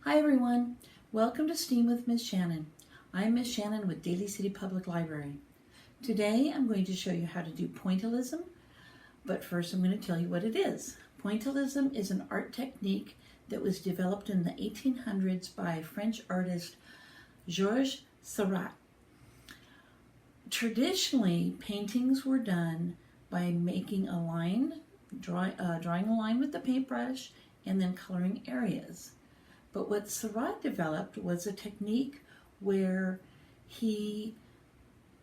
Hi everyone, welcome to STEAM with Miss Shannon. I'm Miss Shannon with Daly City Public Library. Today I'm going to show you how to do pointillism, but first I'm going to tell you what it is. Pointillism is an art technique that was developed in the 1800s by French artist Georges Seurat. Traditionally, paintings were done by making a line, drawing a line with the paintbrush, and then coloring areas. But what Seurat developed was a technique where he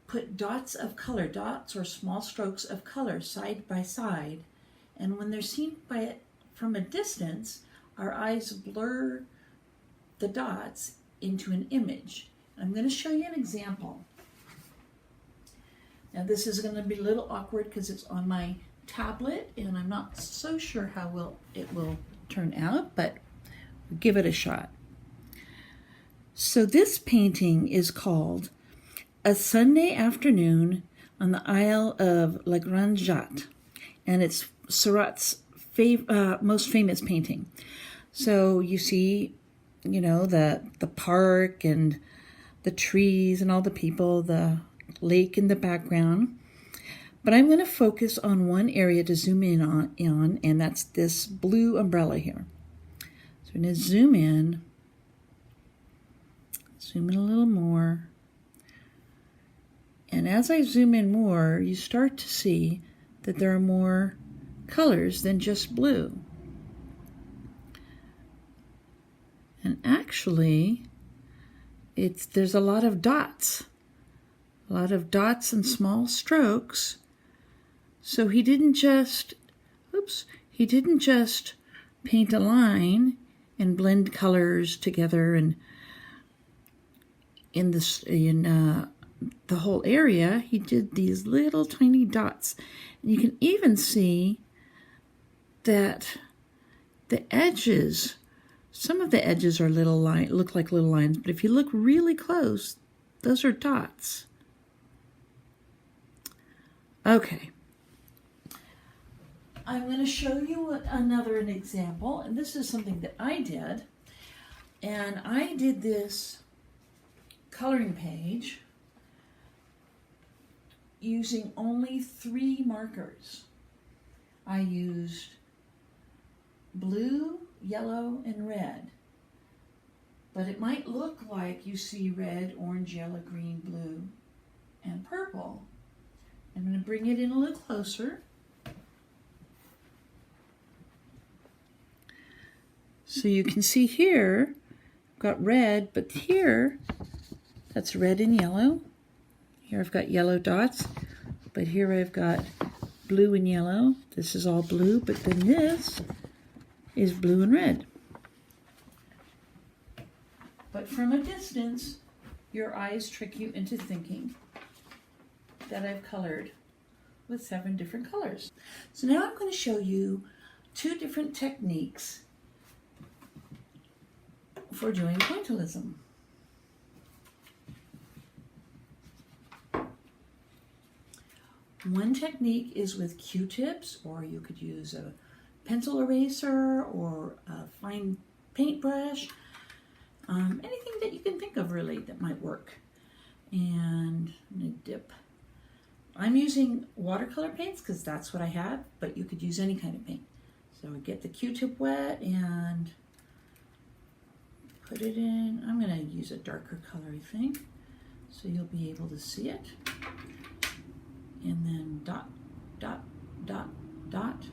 put dots of color, dots or small strokes of color side by side, and when they're seen from a distance, our eyes blur the dots into an image. I'm going to show you an example. Now this is going to be a little awkward because it's on my tablet and I'm not so sure how it will turn out, but give it a shot. So this painting is called A Sunday Afternoon on the Isle of La Grande Jatte, and it's Seurat's most famous painting. So you see, the park and the trees and all the people, the lake in the background. But I'm going to focus on one area to zoom in on, and that's this blue umbrella here. So I'm going to zoom in a little more. And as I zoom in more, you start to see that there are more colors than just blue. And actually, there's a lot of dots. A lot of dots and small strokes. So he didn't just paint a line and blend colors together and in the whole area. He did these little tiny dots. And you can even see that the edges, some of the edges are look like little lines, but if you look really close, those are dots. Okay. I'm going to show you an example, and this is something that I did. And I did this coloring page using only 3 markers. I used blue, yellow, and red. But it might look like you see red, orange, yellow, green, blue, and purple. I'm going to bring it in a little closer. So you can see here, I've got red, but here, that's red and yellow. Here I've got yellow dots, but here I've got blue and yellow. This is all blue, but then this is blue and red. But from a distance, your eyes trick you into thinking that I've colored with 7 different colors. So now I'm going to show you 2 different techniques for doing pointillism. One technique is with Q-tips, or you could use a pencil eraser or a fine paintbrush, anything that you can think of really that might work. And I'm going to dip. I'm using watercolor paints because that's what I had, but you could use any kind of paint. So I get the Q-tip wet and put it in. I'm going to use a darker color, I think, so you'll be able to see it. And then dot, dot, dot, dot.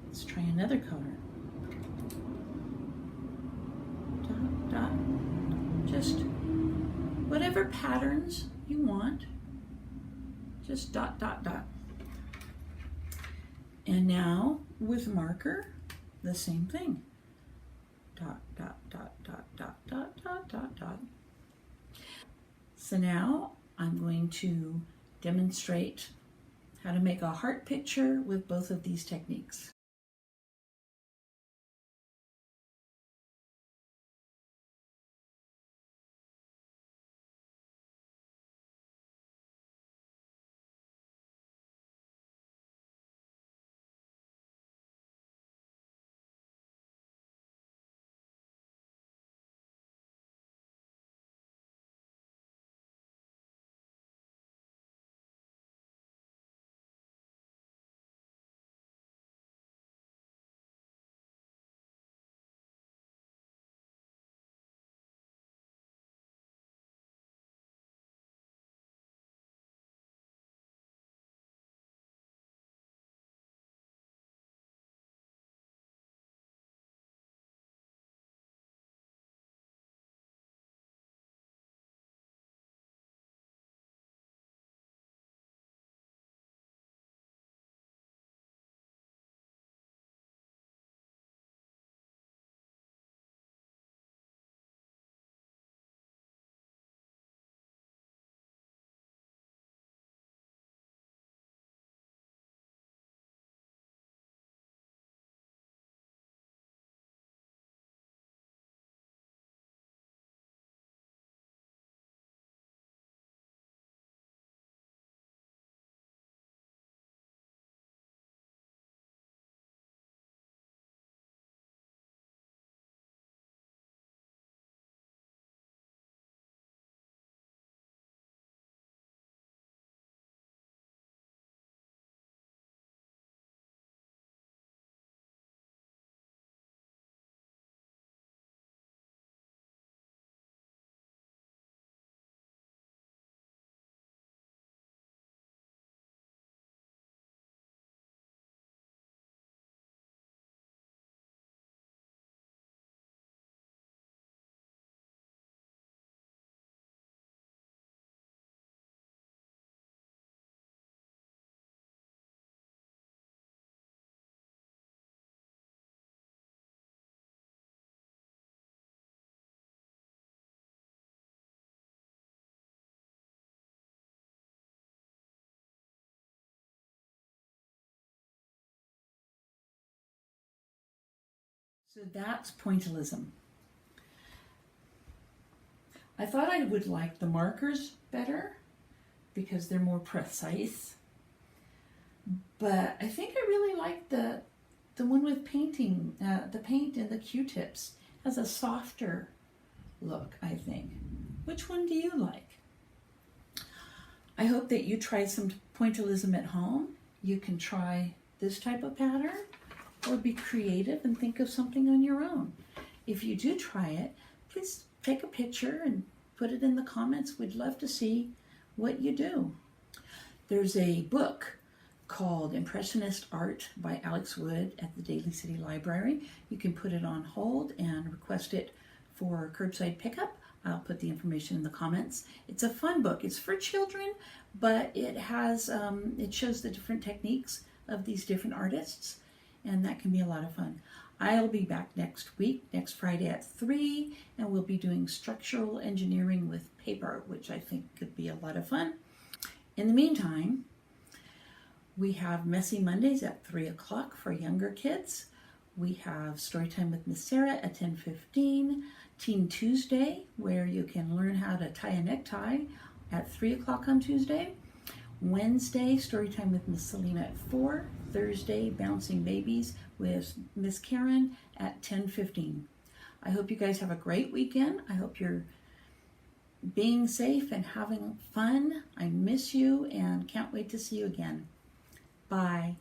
Let's try another color. Dot, dot. Just whatever patterns you want. Just dot, dot, dot. And now with marker, the same thing. Dot, dot, dot, dot, dot, dot, dot, dot, dot. So now I'm going to demonstrate how to make a heart picture with both of these techniques. So that's pointillism. I thought I would like the markers better because they're more precise. But I think I really like the one with painting, the paint and the Q-tips. Has a softer look, I think. Which one do you like? I hope that you try some pointillism at home. You can try this type of pattern or be creative and think of something on your own. If you do try it, please take a picture and put it in the comments. We'd love to see what you do. There's a book called Impressionist Art by Alex Wood at the Daly City Library. You can put it on hold and request it for curbside pickup. I'll put the information in the comments. It's a fun book. It's for children, but it has it shows the different techniques of these different artists, and that can be a lot of fun. I'll be back next week, next Friday at 3, and we'll be doing structural engineering with paper, which I think could be a lot of fun. In the meantime, we have Messy Mondays at 3 o'clock for younger kids. We have Storytime with Miss Sarah at 10:15. Teen Tuesday, where you can learn how to tie a necktie at 3 o'clock on Tuesday. Wednesday, Storytime with Miss Selena at 4. Thursday, Bouncing Babies with Miss Karen at 10:15. I hope you guys have a great weekend. I hope you're being safe and having fun. I miss you and can't wait to see you again. Bye.